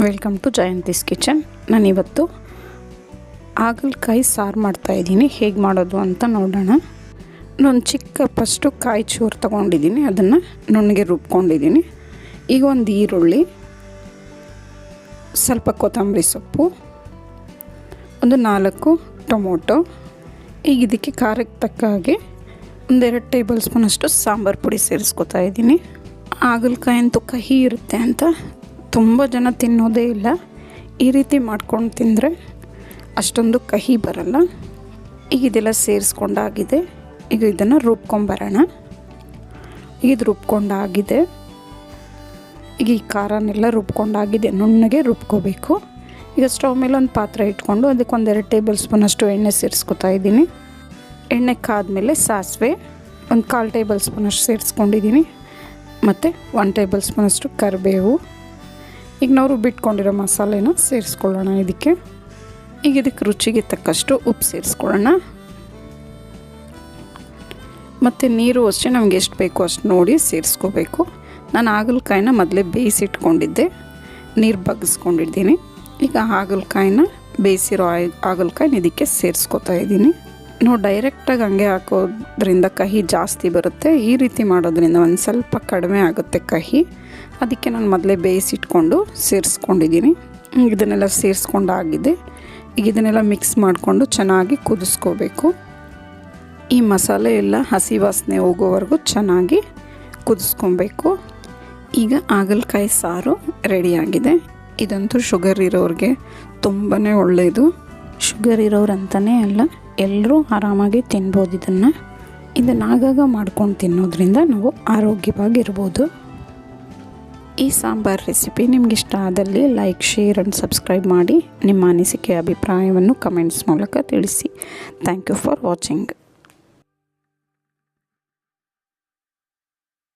Welcome to Jayanthi's kitchen. ನಾನಿವತ್ತು ಹಾಗಲಕಾಯಿ ಸಾರು ಮಾಡ್ತಾಯಿದ್ದೀನಿ. ಹೇಗೆ ಮಾಡೋದು ಅಂತ ನೋಡೋಣ. ನಾನು ಫಸ್ಟು ಕಾಯಿ ಚೂರು ತೊಗೊಂಡಿದ್ದೀನಿ, ಅದನ್ನು ನುಣ್ಣಗೆ ರುಬ್ಕೊಂಡಿದ್ದೀನಿ. ಈಗ ಒಂದು ಈರುಳ್ಳಿ, ಸ್ವಲ್ಪ ಕೊತ್ತಂಬರಿ ಸೊಪ್ಪು, ಒಂದು 4 ಟೊಮೊಟೊ. ಈಗ ಇದಕ್ಕೆ ಖಾರಕ್ಕೆ ತಕ್ಕ ಹಾಗೆ 1-2 ಟೇಬಲ್ ಸ್ಪೂನಷ್ಟು ಸಾಂಬಾರು ಪುಡಿ ಸೇರಿಸ್ಕೊತಾ ಇದ್ದೀನಿ. ಹಾಗಲಕಾಯಿ ಅಂತೂ ಕಹಿ ಇರುತ್ತೆ ಅಂತ ತುಂಬ ಜನ ತಿನ್ನೋದೇ ಇಲ್ಲ. ಈ ರೀತಿ ಮಾಡ್ಕೊಂಡು ತಿಂದರೆ ಅಷ್ಟೊಂದು ಕಹಿ ಬರಲ್ಲ. ಈಗ ಇದೆಲ್ಲ ಸೇರಿಸ್ಕೊಂಡಾಗಿದೆ. ಈಗ ಇದನ್ನು ರುಬ್ಕೊಂಬರೋಣ. ಇದು ರುಬ್ಕೊಂಡಾಗಿದೆ. ಈಗ ಈ ಖಾರನೆಲ್ಲ ರುಬ್ಕೊಂಡಾಗಿದೆ, ನುಣ್ಣಗೆ ರುಬ್ಕೋಬೇಕು. ಈಗ ಸ್ಟವ್ ಮೇಲೆ ಒಂದು ಪಾತ್ರೆ ಇಟ್ಕೊಂಡು ಅದಕ್ಕೆ 1-2 ಟೇಬಲ್ ಸ್ಪೂನಷ್ಟು ಎಣ್ಣೆ ಸೇರಿಸ್ಕೊತಾ ಇದ್ದೀನಿ. ಎಣ್ಣೆ ಕಾದ್ಮೇಲೆ ಸಾಸಿವೆ 1/4 ಟೇಬಲ್ ಸ್ಪೂನಷ್ಟು ಸೇರಿಸ್ಕೊಂಡಿದ್ದೀನಿ. ಮತ್ತು 1 ಟೇಬಲ್ ಸ್ಪೂನಷ್ಟು ಕರಿಬೇವು. ಈಗ ನಾವು ರುಬ್ಬಿಟ್ಕೊಂಡಿರೋ ಮಸಾಲೆನ ಸೇರಿಸ್ಕೊಳ್ಳೋಣ ಇದಕ್ಕೆ. ಈಗ ಇದಕ್ಕೆ ರುಚಿಗೆ ತಕ್ಕಷ್ಟು ಉಪ್ಪು ಸೇರಿಸ್ಕೊಳ್ಳೋಣ. ಮತ್ತು ನೀರು ಅಷ್ಟೇ ನಮಗೆ ಎಷ್ಟು ಬೇಕೋ ಅಷ್ಟು ನೋಡಿ ಸೇರಿಸ್ಕೋಬೇಕು. ನಾನು ಹಾಗಲಕಾಯಿನ ಮೊದಲೇ ಬೇಯಿಸಿಟ್ಕೊಂಡಿದ್ದೆ, ನೀರು ಬಗ್ಗಿಸ್ಕೊಂಡಿದ್ದೀನಿ. ಈಗ ಹಾಗಲಕಾಯಿನ ಬೇಯಿಸಿರೋ ಹಾಗಲಕಾಯಿನ ಇದಕ್ಕೆ ಸೇರಿಸ್ಕೊತಾ ಇದ್ದೀನಿ. ನಾವು ಡೈರೆಕ್ಟಾಗಿ ಹಂಗೆ ಹಾಕೋದ್ರಿಂದ ಕಹಿ ಜಾಸ್ತಿ ಬರುತ್ತೆ. ಈ ರೀತಿ ಮಾಡೋದ್ರಿಂದ ಒಂದು ಸ್ವಲ್ಪ ಕಡಿಮೆ ಆಗುತ್ತೆ ಕಹಿ. ಅದಕ್ಕೆ ನಾನು ಮೊದಲೇ ಬೇಯಿಸಿಟ್ಕೊಂಡು ಸೇರಿಸ್ಕೊಂಡಿದ್ದೀನಿ. ಇದನ್ನೆಲ್ಲ ಸೇರಿಸ್ಕೊಂಡಾಗಿದೆ. ಈಗ ಇದನ್ನೆಲ್ಲ ಮಿಕ್ಸ್ ಮಾಡಿಕೊಂಡು ಚೆನ್ನಾಗಿ ಕುದಿಸ್ಕೋಬೇಕು. ಈ ಮಸಾಲೆ ಎಲ್ಲ ಹಸಿ ವಾಸನೆ ಹೋಗೋವರೆಗೂ ಚೆನ್ನಾಗಿ ಕುದಿಸ್ಕೊಬೇಕು. ಈಗ ಹಾಗಲಕಾಯಿ ಸಾರು ರೆಡಿಯಾಗಿದೆ. ಇದಂತೂ ಶುಗರ್ ಇರೋರಿಗೆ ತುಂಬಾ ಒಳ್ಳೆಯದು. ಶುಗರ್ ಇರೋರಂತಲೇ ಅಲ್ಲ, ಎಲ್ಲರೂ ಆರಾಮಾಗಿ ತಿನ್ಬೋದು. ಇದನ್ನು ಆಗಾಗ ಮಾಡ್ಕೊಂಡು ತಿನ್ನೋದ್ರಿಂದ ನಾವು ಆರೋಗ್ಯವಾಗಿರ್ಬೋದು. ಈ ಸಾಂಬಾರು ರೆಸಿಪಿ ನಿಮ್ಗೆ ಇಷ್ಟ ಆದಲ್ಲಿ ಲೈಕ್, ಶೇರ್ ಆ್ಯಂಡ್ ಸಬ್ಸ್ಕ್ರೈಬ್ ಮಾಡಿ. ನಿಮ್ಮ ಅನಿಸಿಕೆ ಅಭಿಪ್ರಾಯವನ್ನು ಕಮೆಂಟ್ಸ್ ಮೂಲಕ ತಿಳಿಸಿ. Thank you for watching.